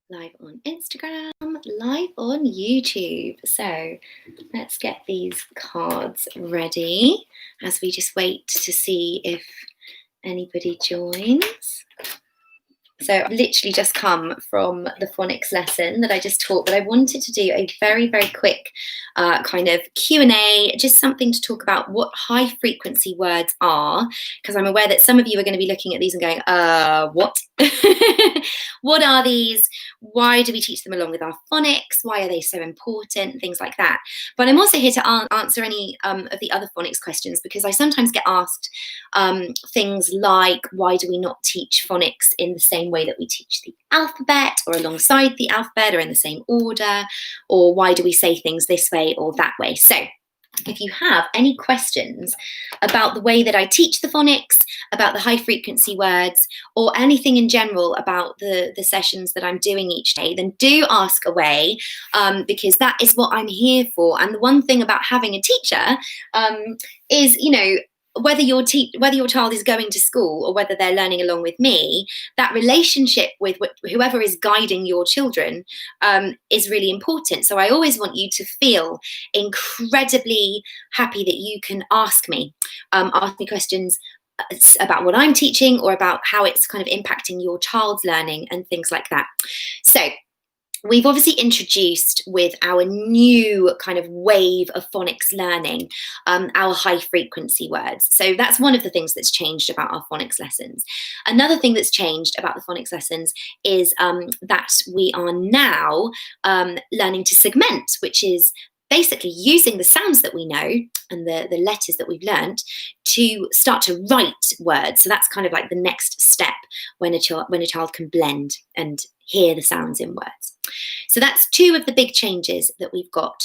live on Instagram, live on YouTube. So let's get these cards ready as we just wait to see if anybody joins. So I've literally just come from the phonics lesson that I just taught, but I wanted to do a very, very quick kind of Q&A, just something to talk about what high frequency words are, because I'm aware that some of you are going to be looking at these and going, what? What are these? Why do we teach them along with our phonics? Why are they so important? Things like that. But I'm also here to answer any of the other phonics questions, because I sometimes get asked things like, why do we not teach phonics in the same way that we teach the alphabet, or alongside the alphabet, or in the same order, or why do we say things this way or that way? So if you have any questions about the way that I teach the phonics, about the high frequency words, or anything in general about the sessions that I'm doing each day, then do ask away, because that is what I'm here for. And the one thing about having a teacher is, you know, whether your child is going to school or whether they're learning along with me, that relationship with whoever is guiding your children is really important. So I always want you to feel incredibly happy that you can ask me questions about what I'm teaching, or about how it's kind of impacting your child's learning and things like that. So we've obviously introduced, with our new kind of wave of phonics learning, our high frequency words. So that's one of the things that's changed about our phonics lessons. Another thing that's changed about the phonics lessons is that we are now learning to segment, which is basically using the sounds that we know and the letters that we've learnt to start to write words. So that's kind of like the next step when a child can blend and hear the sounds in words. So that's two of the big changes that we've got.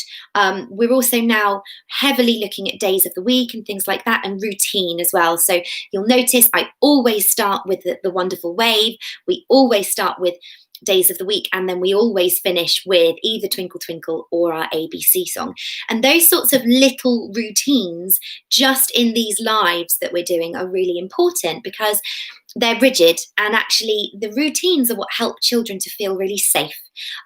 We're also now heavily looking at days of the week and things like that, and routine as well. So you'll notice I always start with the wonderful wave. We always start with days of the week, and then we always finish with either Twinkle Twinkle or our ABC song. And those sorts of little routines just in these lives that we're doing are really important, because they're rigid, and actually the routines are what help children to feel really safe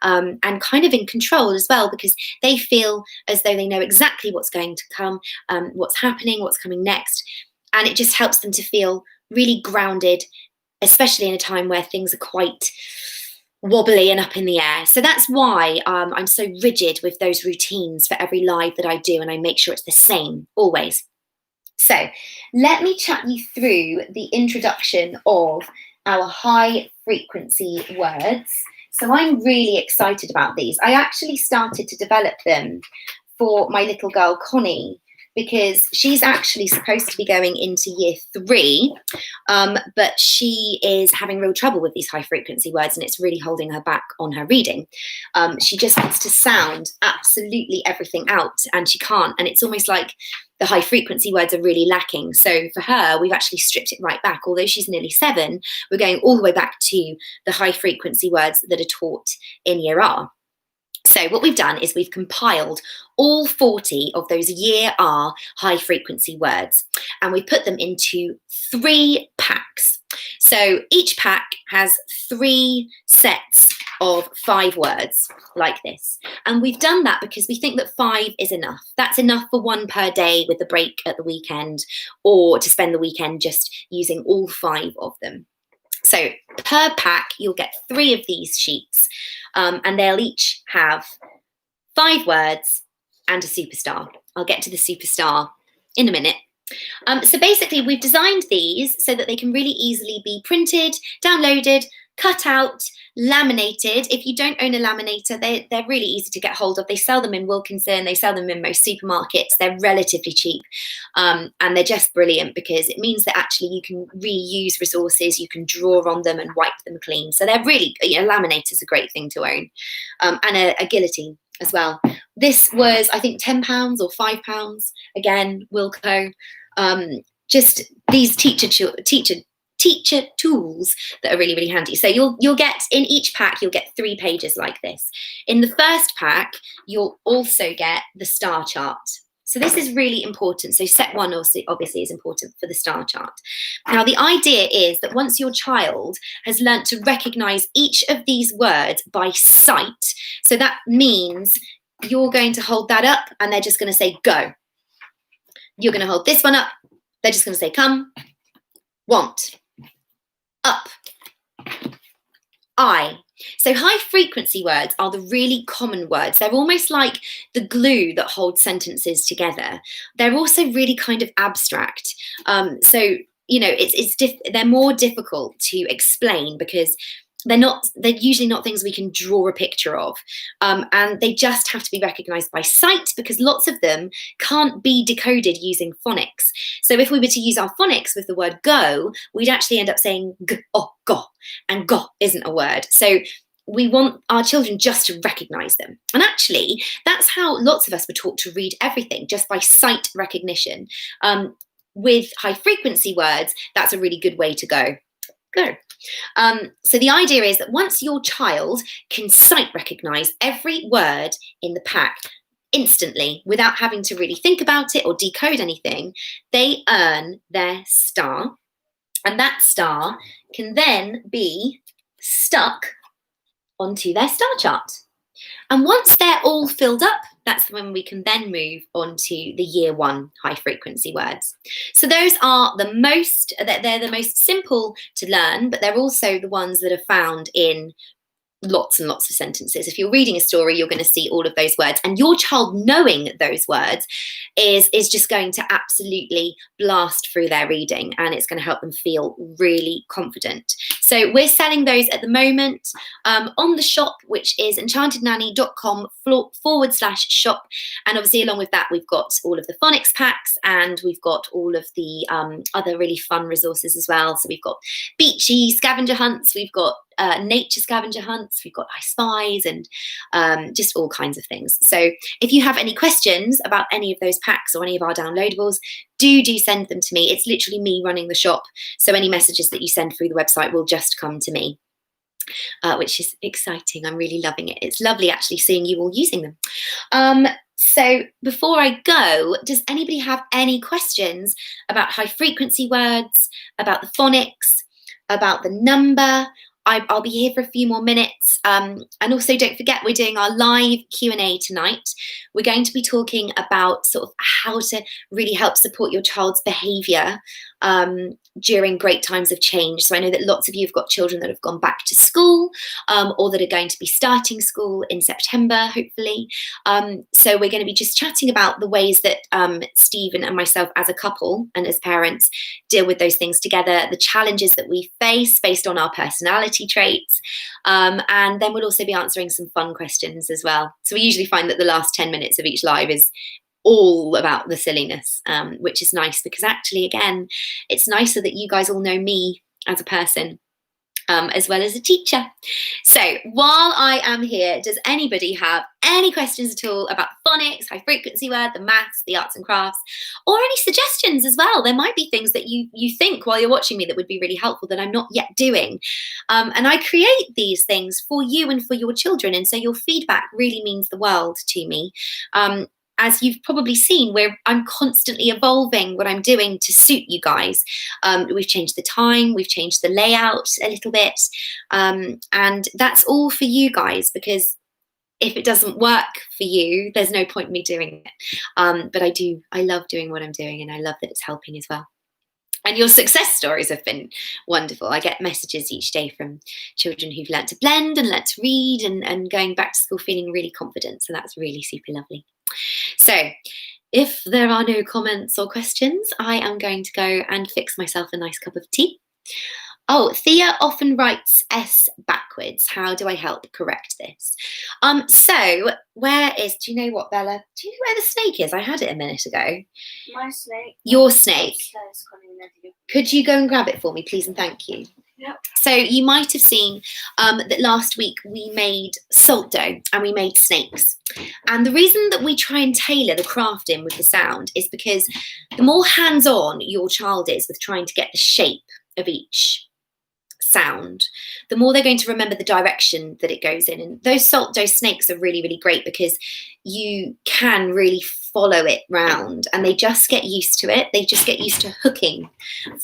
and kind of in control as well, because they feel as though they know exactly what's going to come, what's happening, what's coming next, and it just helps them to feel really grounded, especially in a time where things are quite wobbly and up in the air. So that's why I'm so rigid with those routines for every live that I do, and I make sure it's the same always. So let me chat you through the introduction of our high frequency words. So I'm really excited about these. I actually started to develop them for my little girl Connie, because she's actually supposed to be going into year 3, but she is having real trouble with these high frequency words, and it's really holding her back on her reading. She just wants to sound absolutely everything out, and she can't, and it's almost like the high frequency words are really lacking. So for her, we've actually stripped it right back. Although she's nearly 7, we're going all the way back to the high frequency words that are taught in year R. So what we've done is we've compiled all 40 of those year R high frequency words, and we put them into 3 packs. So each pack has 3 sets of 5 words like this. And we've done that because we think that 5 is enough. That's enough for 1 per day with the break at the weekend, or to spend the weekend just using all 5 of them. So per pack, you'll get 3 of these sheets, and they'll each have 5 words and a superstar. I'll get to the superstar in a minute. So basically, we've designed these so that they can really easily be printed, downloaded, cut out, laminated. If you don't own a laminator, they're really easy to get hold of. They sell them in Wilkinson, they sell them in most supermarkets. They're relatively cheap, and they're just brilliant, because it means that actually you can reuse resources, you can draw on them and wipe them clean. So they're really, you know, laminator's a great thing to own, and a guillotine as well. This was, I think, £10 or £5. Again, Wilco. Just these teacher tools that are really, really handy. So you'll get, in each pack, you'll get 3 pages like this. In the first pack, you'll also get the star chart. So this is really important. So set 1 also obviously is important for the star chart. Now, the idea is that once your child has learnt to recognise each of these words by sight, so that means you're going to hold that up and they're just going to say go. You're going to hold this one up. They're just going to say come, want, up, I. So high frequency words are the really common words. They're almost like the glue that holds sentences together. They're also really kind of abstract. So, you know, they're more difficult to explain because they're usually not things we can draw a picture of. And they just have to be recognized by sight because lots of them can't be decoded using phonics. So if we were to use our phonics with the word go, we'd actually end up saying g, oh, go, and go isn't a word. So we want our children just to recognize them. And actually, that's how lots of us were taught to read everything, just by sight recognition. With high frequency words, that's a really good way to go. So the idea is that once your child can sight recognize every word in the pack instantly without having to really think about it or decode anything, they earn their star. And that star can then be stuck onto their star chart. And once they're all filled up, that's when we can then move on to the year 1 high frequency words. So those are they're the most simple to learn, but they're also the ones that are found in lots and lots of sentences. If you're reading a story, you're going to see all of those words, and your child knowing those words is just going to absolutely blast through their reading, and it's going to help them feel really confident. So we're selling those at the moment on the shop, which is enchantednanny.com/shop. And obviously along with that, we've got all of the phonics packs, and we've got all of the other really fun resources as well. So we've got beachy scavenger hunts, we've got nature scavenger hunts, we've got I Spies, and just all kinds of things. So if you have any questions about any of those packs or any of our downloadables, do send them to me. It's literally me running the shop, so any messages that you send through the website will just come to me, which is exciting. I'm really loving it. It's lovely actually seeing you all using them. So before I go, does anybody have any questions about high frequency words, about the phonics, about the number? I'll be here for a few more minutes. And also don't forget, we're doing our live Q&A tonight. We're going to be talking about sort of how to really help support your child's behaviour during great times of change. So I know that lots of you have got children that have gone back to school or that are going to be starting school in September, hopefully. So we're going to be just chatting about the ways that Stephen and myself as a couple and as parents deal with those things together, the challenges that we face based on our personality traits, and then we'll also be answering some fun questions as well. So we usually find that the last 10 minutes of each live is all about the silliness, which is nice because actually, again, it's nicer that you guys all know me as a person as well as a teacher. So while I am here, does anybody have any questions at all about phonics, high frequency word, the maths, the arts and crafts, or any suggestions as well? There might be things that you think while you're watching me that would be really helpful that I'm not yet doing. And I create these things for you and for your children. And so your feedback really means the world to me. As you've probably seen, I'm constantly evolving what I'm doing to suit you guys. We've changed the time, we've changed the layout a little bit, and that's all for you guys, because if it doesn't work for you, there's no point in me doing it. But I love doing what I'm doing, and I love that it's helping as well. And your success stories have been wonderful. I get messages each day from children who've learnt to blend and learnt to read and going back to school feeling really confident. So that's really super lovely. So if there are no comments or questions, I am going to go and fix myself a nice cup of tea. Oh, Thea often writes S backwards. How do I help correct this? So do you know what, Bella? Do you know where the snake is? I had it a minute ago. My snake. Your snake. Could you go and grab it for me, please, and thank you? Yep. So you might have seen that last week we made salt dough and we made snakes. And the reason that we try and tailor the crafting with the sound is because the more hands-on your child is with trying to get the shape of each sound, the more they're going to remember the direction that it goes in. And those salt dough snakes are really, really great because you can really follow it round, and they just get used to it. They just get used to hooking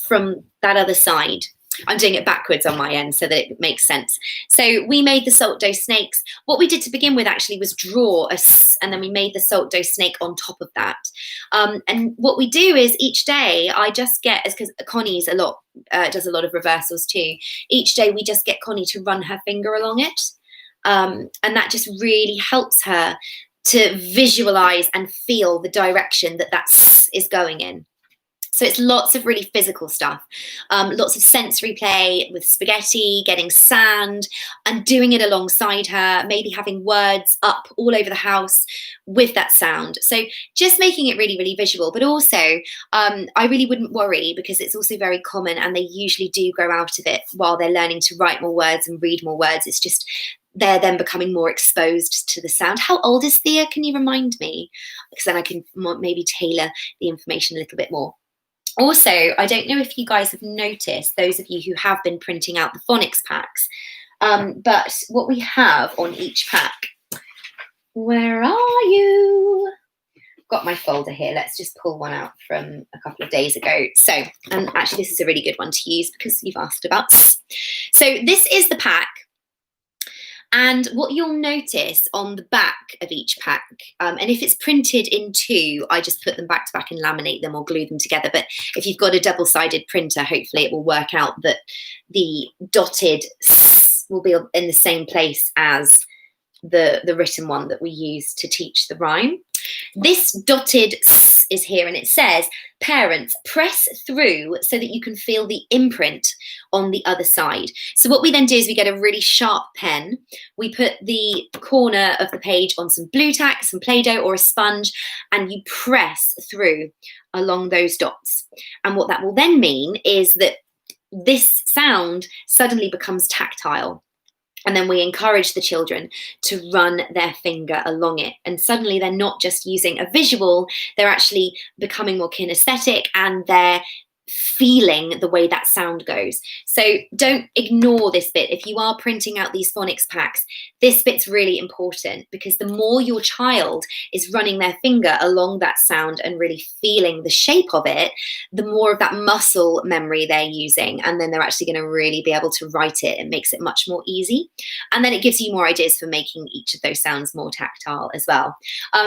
from that other side. I'm doing it backwards on my end so that it makes sense. So we made the salt dough snakes. What we did to begin with actually was draw a S, and then we made the salt dough snake on top of that. And what we do is each day I just get, because Connie's does a lot of reversals too. Each day we just get Connie to run her finger along it. And that just really helps her to visualize and feel the direction that S is going in. So it's lots of really physical stuff, lots of sensory play with spaghetti, getting sand and doing it alongside her, maybe having words up all over the house with that sound. So just making it really, really visual. But also, I really wouldn't worry, because it's also very common and they usually do grow out of it while they're learning to write more words and read more words. It's just they're then becoming more exposed to the sound. How old is Thea? Can you remind me? Because then I can maybe tailor the information a little bit more. Also, I don't know if you guys have noticed, those of you who have been printing out the phonics packs, but what we have on each pack, where are you? Got my folder here. Let's just pull one out from a couple of days ago. So, and actually this is a really good one to use because you've asked about. So this is the pack. And what you'll notice on the back of each pack, and if it's printed in two, I just put them back to back and laminate them or glue them together. But if you've got a double-sided printer, hopefully it will work out that the dotted S will be in the same place as the written one that we use to teach the rhyme. This dotted S is here, and it says, parents, press through so that you can feel the imprint on the other side. So what we then do is we get a really sharp pen. We put the corner of the page on some blue tack, some Play-Doh or a sponge, and you press through along those dots. And what that will then mean is that this sound suddenly becomes tactile. And then we encourage the children to run their finger along it. And suddenly they're not just using a visual, they're actually becoming more kinesthetic, and they're feeling the way that sound goes. So don't ignore this bit. If you are printing out these phonics packs, this bit's really important, because the more your child is running their finger along that sound and really feeling the shape of it, the more of that muscle memory they're using, and then they're actually going to really be able to write it. It makes it much more easy, and then it gives you more ideas for making each of those sounds more tactile as well.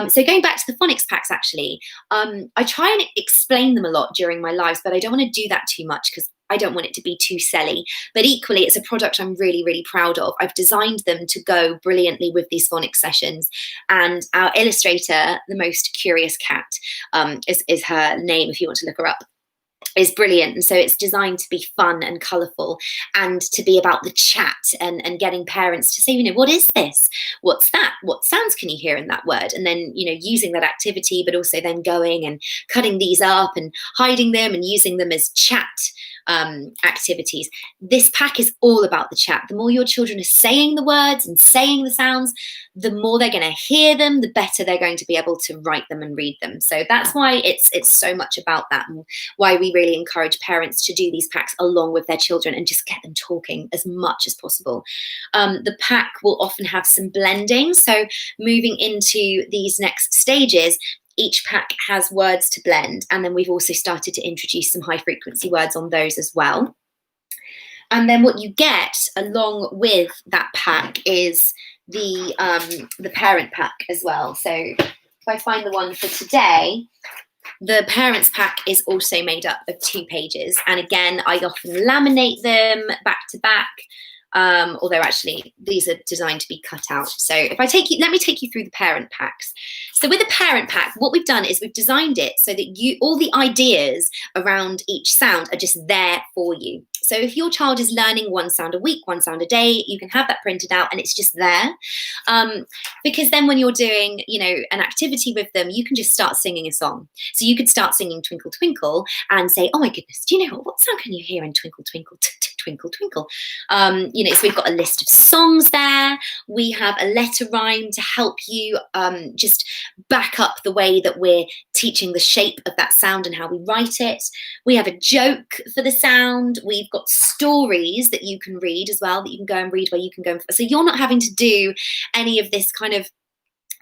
So going back to the phonics packs, actually, I try and explain them a lot during my lives, but I don't want to do that too much because I don't want it to be too selly. But equally, it's a product I'm really, really proud of. I've designed them to go brilliantly with these phonics sessions. And our illustrator, the most curious cat, is her name if you want to look her up, is brilliant. And so it's designed to be fun and colourful, and to be about the chat and getting parents to say, you know, what is this? What's that? What sounds can you hear in that word? And then, you know, using that activity, but also then going and cutting these up and hiding them and using them as chat activities. This pack is all about the chat. The more your children are saying the words and saying the sounds, the more they're going to hear them, the better they're going to be able to write them and read them. So that's why it's so much about that, and why we really encourage parents to do these packs along with their children and just get them talking as much as possible. The pack will often have some blending. So moving into these next stages, each pack has words to blend, and then we've also started to introduce some high frequency words on those as well. And then what you get along with that pack is the parent pack as well. So if I find the one for today, the parents pack is also made up of 2 pages. And again, I often laminate them back to back. Although actually these are designed to be cut out. So if I take you, let me take you through the parent packs. So with the parent pack, what we've done is we've designed it so that all the ideas around each sound are just there for you. So if your child is learning one sound a week, one sound a day, you can have that printed out and it's just there. Because then when you're doing, you know, an activity with them, you can just start singing a song. So you could start singing Twinkle Twinkle and say, oh my goodness, do you know what sound can you hear in Twinkle Twinkle? Twinkle Twinkle. You know, so we've got a list of songs there. We have a letter rhyme to help you just back up the way that we're teaching the shape of that sound and how we write it. We have a joke for the sound. We've got stories that you can read as well, that you can go and read, where you can go. So you're not having to do any of this kind of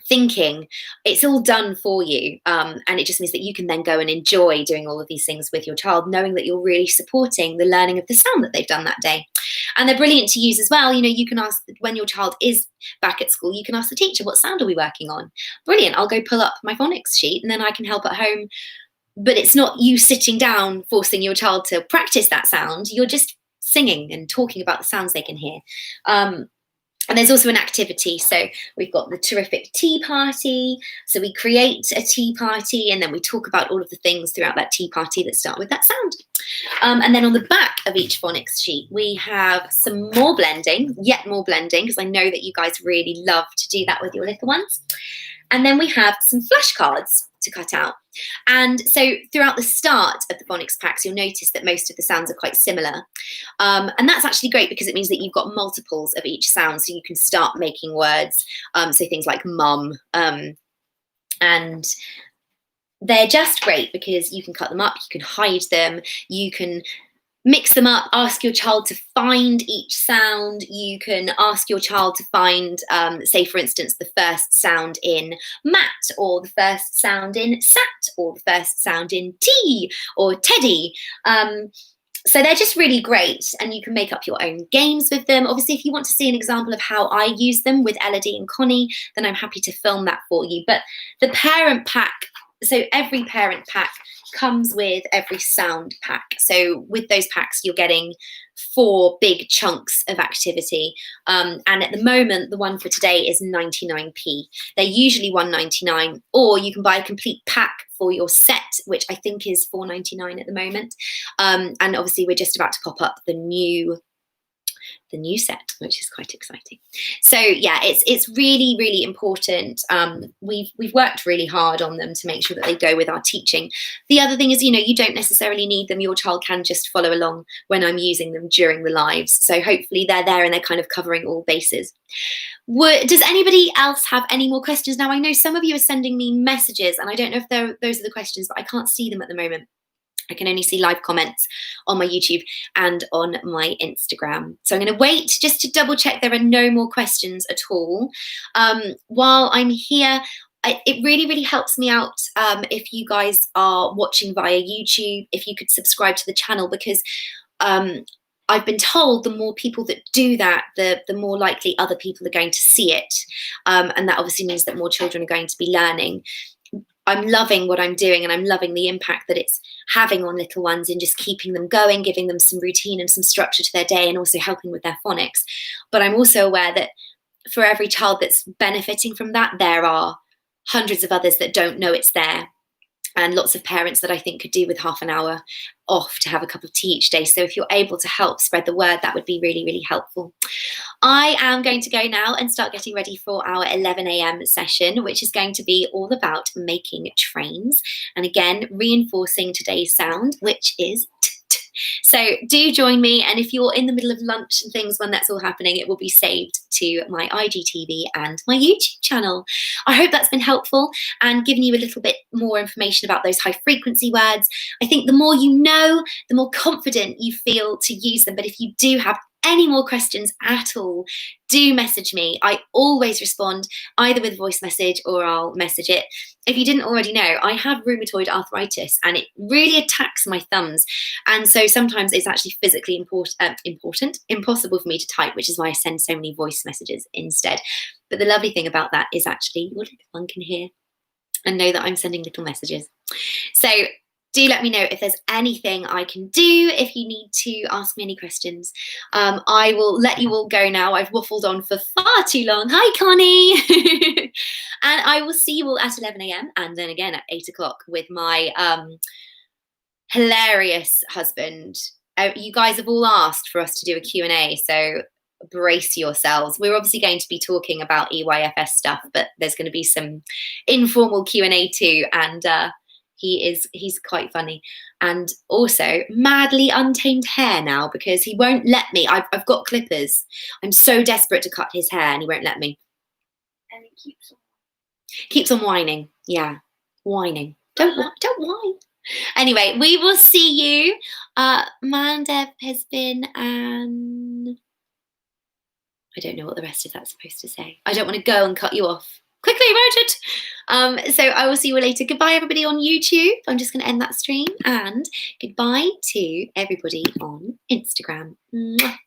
thinking. It's all done for you, and it just means that you can then go and enjoy doing all of these things with your child, knowing that you're really supporting the learning of the sound that they've done that day. And they're brilliant to use as well. You know, you can ask, when your child is back at school, you can ask the teacher, what sound are we working on? Brilliant, I'll go pull up my phonics sheet and then I can help at home. But it's not you sitting down forcing your child to practice that sound. You're just singing and talking about the sounds they can hear. And there's also an activity. So we've got the terrific tea party. So we create a tea party and then we talk about all of the things throughout that tea party that start with that sound. And then on the back of each phonics sheet, we have some more blending, yet more blending, because I know that you guys really love to do that with your little ones. And then we have some flashcards to cut out. And so throughout the start of the phonics packs, you'll notice that most of the sounds are quite similar. And that's actually great because it means that you've got multiples of each sound, so you can start making words, so things like mum. And they're just great because you can cut them up, you can hide them, you can mix them up, ask your child to find each sound. You can ask your child to find, say, for instance, the first sound in mat, or the first sound in sat, or the first sound in tea or teddy. So they're just really great, and you can make up your own games with them. Obviously, if you want to see an example of how I use them with Elodie and Connie, then I'm happy to film that for you. But the parent pack, so every parent pack comes with every sound pack. So with those packs, you're getting 4 big chunks of activity. And at the moment, the one for today is 99p. They're usually $1.99, or you can buy a complete pack for your set, which I think is $4.99 at the moment. And obviously, we're just about to pop up the new set, which is quite exciting. So yeah, it's really, really important. We've worked really hard on them to make sure that they go with our teaching. The other thing is, you know, you don't necessarily need them. Your child can just follow along when I'm using them during the lives. So hopefully they're there and they're kind of covering all bases. Does anybody else have any more questions? Now, I know some of you are sending me messages, and I don't know if those are the questions, but I can't see them at the moment. I can only see live comments on my YouTube and on my Instagram. So I'm going to wait just to double check there are no more questions at all. While I'm here, it really, really helps me out if you guys are watching via YouTube, if you could subscribe to the channel, because I've been told the more people that do that, the more likely other people are going to see it. And that obviously means that more children are going to be learning. I'm loving what I'm doing, and I'm loving the impact that it's having on little ones in just keeping them going, giving them some routine and some structure to their day, and also helping with their phonics. But I'm also aware that for every child that's benefiting from that, there are hundreds of others that don't know it's there, and lots of parents that I think could do with half an hour off to have a cup of tea each day. So if you're able to help spread the word, that would be really, really helpful. I am going to go now and start getting ready for our 11 a.m. session, which is going to be all about making trains. And again, reinforcing today's sound, which is t. So do join me, and if you're in the middle of lunch and things when that's all happening, it will be saved to my IGTV and my YouTube channel. I hope that's been helpful and given you a little bit more information about those high frequency words. I think the more you know, the more confident you feel to use them. But if you do have any more questions at all, do message me. I always respond either with voice message or I'll message it. If you didn't already know, I have rheumatoid arthritis and it really attacks my thumbs. And so sometimes it's actually physically impossible for me to type, which is why I send so many voice messages instead. But the lovely thing about that is actually your little one can hear and know that I'm sending little messages. So do let me know if there's anything I can do, if you need to ask me any questions. I will let you all go now. I've waffled on for far too long. Hi, Connie. And I will see you all at 11 a.m. and then again at 8 o'clock with my hilarious husband. You guys have all asked for us to do a Q&A, so brace yourselves. We're obviously going to be talking about EYFS stuff, but there's going to be some informal Q&A too, and he's quite funny, and also madly untamed hair now because he won't let me. I've got clippers. I'm so desperate to cut his hair and he won't let me. And it keeps on whining. Yeah, whining. Don't whine. Anyway, we will see you. Mandev has been, and I don't know what the rest of that's supposed to say. I don't want to go and cut you off. quickly emergent. So I will see you later. Goodbye, everybody on YouTube. I'm just going to end that stream, and goodbye to everybody on Instagram. Mwah.